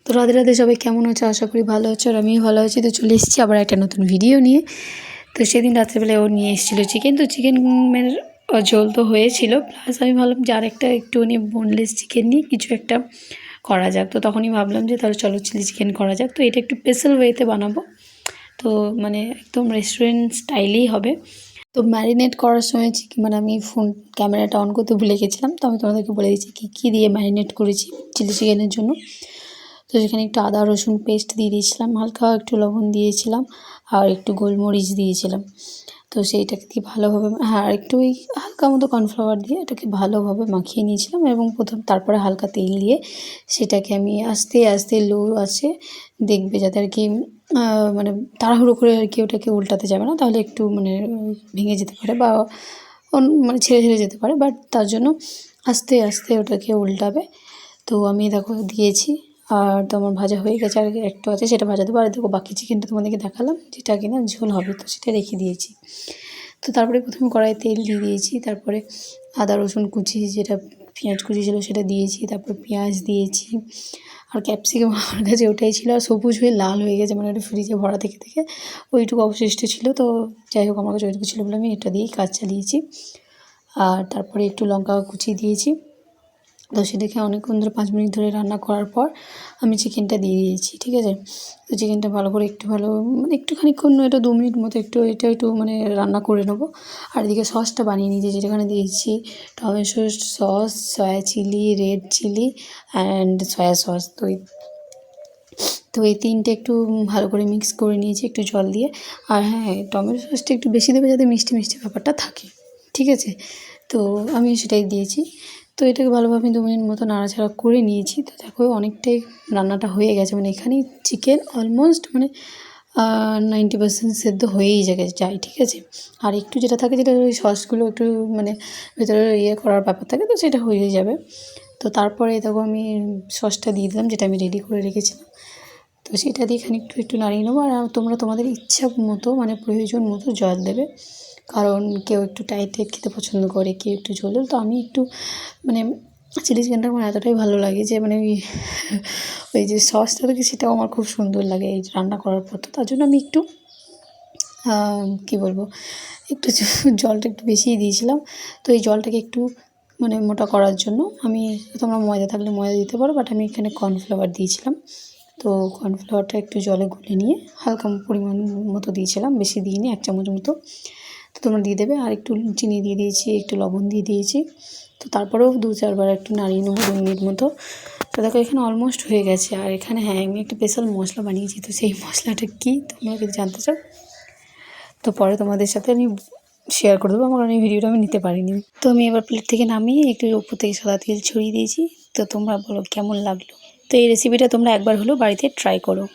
তো রাধে রাধে, সবাই কেমন আছো? আশা করি ভালো আছো, আর আমিও ভালো আছি। তো চলে এসেছি আবার একটা নতুন ভিডিও নিয়ে। তো সেদিন রাত্রেবেলায় ও নিয়ে এসেছিলো চিকেন, তো চিকেনের ঝোল তো হয়েছিল, প্লাস আমি ভাবলাম যে আরেকটা একটুখানি বোনলেস চিকেন নিয়ে কিছু একটা করা যাক। তো তখনই ভাবলাম যে তাহলে চলো চিলি চিকেন করা যাক। তো এটা একটু স্পেশাল ওয়েতে বানাবো, তো মানে একদম রেস্টুরেন্ট স্টাইলেই হবে। তো ম্যারিনেট করার সময় মানে আমি ক্যামেরাটা অন করতে ভুলে গেছিলাম, তো আমি তোমাদেরকে বলে দিচ্ছি কী দিয়ে ম্যারিনেট করেছি চিলি চিকেনের জন্য। তো সেখানে একটু আদা রসুন পেস্ট দিয়ে দিয়েছিলাম, হালকা একটু লবণ দিয়েছিলাম, আর একটু গোলমরিচ দিয়েছিলাম। তো সেইটাকে কি ভালোভাবে, আর একটু ওই হালকা মতো কর্নফ্লাওয়ার দিয়ে এটাকে ভালোভাবে মাখিয়ে নিয়েছিলাম, এবং তারপরে হালকা তেল দিয়ে সেটাকে আমি আস্তে আস্তে লো আছে দেখবে, যাতে আর কি মানে তাড়াহুড়ো করে আর কি ওটাকে উল্টাতে যাবে না, তাহলে একটু মানে ভেঙে যেতে পারে বা মানে ছেড়ে ছেড়ে যেতে পারে, বাট তার জন্য আস্তে আস্তে ওটাকে উল্টাবে। তো আমি দেখো দিয়েছি, আর তো আমার ভাজা হয়ে গেছে, আর একটু আছে সেটা ভাজা দেবো। আর দেখো বাকি চিকেনটা তোমাদেরকে দেখালাম, যেটা কিনা ঝোল হবে, তো সেটা রেখে দিয়েছি। তো তারপরে প্রথমে কড়াইয়ে তেল দিয়ে দিয়েছি, তারপরে আদা রসুন কুচি, যেটা পেঁয়াজ কুচি ছিল সেটা দিয়েছি, তারপর পেঁয়াজ দিয়েছি, আর ক্যাপসিকাম আমার কাছে ওটাই ছিল, আর সবুজ হয়ে লাল হয়ে গেছে, মানে ওটা ফ্রিজে ভরা থেকে থেকে ওইটুকু অবশিষ্ট ছিল। তো যাই হোক, আমার কাছে ওইটুকু ছিল বলে আমি এটা দিয়েই কাজ চালিয়েছি। আর তারপরে একটু লঙ্কা কুচি দিয়েছি। তো সেটাকে অনেকক্ষণ ধরে 5 মিনিট ধরে রান্না করার পর আমি চিকেনটা দিয়ে দিয়েছি, ঠিক আছে। তো চিকেনটা ভালো করে একটু মানে একটু খানিকক্ষণ, এটা 2 মিনিট মতো একটু মানে রান্না করে নেবো। আর এদিকে সসটা বানিয়ে নিয়েছি, যেটাখানে দিয়েছি tomato sauce, soya chilli, red chilli and soya sauce. তো এই তিনটে একটু ভালো করে মিক্স করে নিয়েছি একটু জল দিয়ে। আর হ্যাঁ, টমেটো সসটা একটু বেশি দেবে, যাতে মিষ্টি মিষ্টি ব্যাপারটা থাকে, ঠিক আছে। তো আমি সেটাই দিয়েছি। তো এটাকে ভালোভাবে 2 মিনিট মতো নাড়াচাড়া করে নিয়েছি। তো দেখো অনেকটাই রান্নাটা হয়ে গেছে, মানে এখানেই চিকেন অলমোস্ট মানে 90% সেদ্ধ হয়েই যায়, ঠিক আছে। আর একটু যেটা থাকে, যেটা ওই সসগুলো একটু মানে ভেতরে করার ব্যাপার থাকে, তো সেটা হয়ে যাবে। তো তারপরে দেখো আমি সসটা দিয়ে দিলাম, যেটা আমি রেডি করে রেখেছিলাম। তো সেটা দিয়ে খানিকটু একটু নাড়িয়ে নেবো। আর তোমরা তোমাদের ইচ্ছা মতো মানে প্রয়োজন মতো জল দেবে, কারণ কেউ একটু টাইট খেতে পছন্দ করে, কেউ একটু ঝোল। তো আমি একটু মানে চিলি চিকেনটা আমার এতটাই ভালো লাগে যে মানে ওই যে সসটা থাকে সেটাও আমার খুব সুন্দর লাগে এই রান্না করার পর। তো তার জন্য আমি একটু কী বলবো, একটু জলটা একটু বেশিই দিয়েছিলাম। তো এই জলটাকে একটু মানে মোটা করার জন্য আমি, তোমরা ময়দা থাকলে ময়দা দিতে পারো, বাট আমি এখানে কর্নফ্লাওয়ার দিয়েছিলাম। তো কর্নফ্লাওয়ারটা একটু জলে গুলে নিয়ে হালকা পরিমাণ মতো দিয়েছিলাম, বেশি দিইনি, 1 চামচ মতো। তো তোমরা দিয়ে দেবে। আর একটু চিনি দিয়ে দিয়েছি, একটু লবণ দিয়ে দিয়েছি। তো তারপরেও 2-4 বার একটু নাড়িয়ে নেবো 2 মিনিট মতো। তো দেখো এখানে অলমোস্ট হয়ে গেছে। আর এখানে হ্যাঁ, আমি একটা স্পেশাল মশলা বানিয়েছি, তো সেই মশলাটা কী তোমরা যদি জানতে চাও তো পরে তোমাদের সাথে আমি শেয়ার করে দেবো, আমার এই ভিডিওটা আমি নিতে পারিনি। তো আমি এবার প্লেট থেকে নামিয়ে একটু উপর থেকে সাদা তেল ছড়িয়ে দিয়েছি। তো তোমরা বলো কেমন লাগলো। তো এই রেসিপিটা তোমরা একবার হলেও বাড়িতে ট্রাই করো।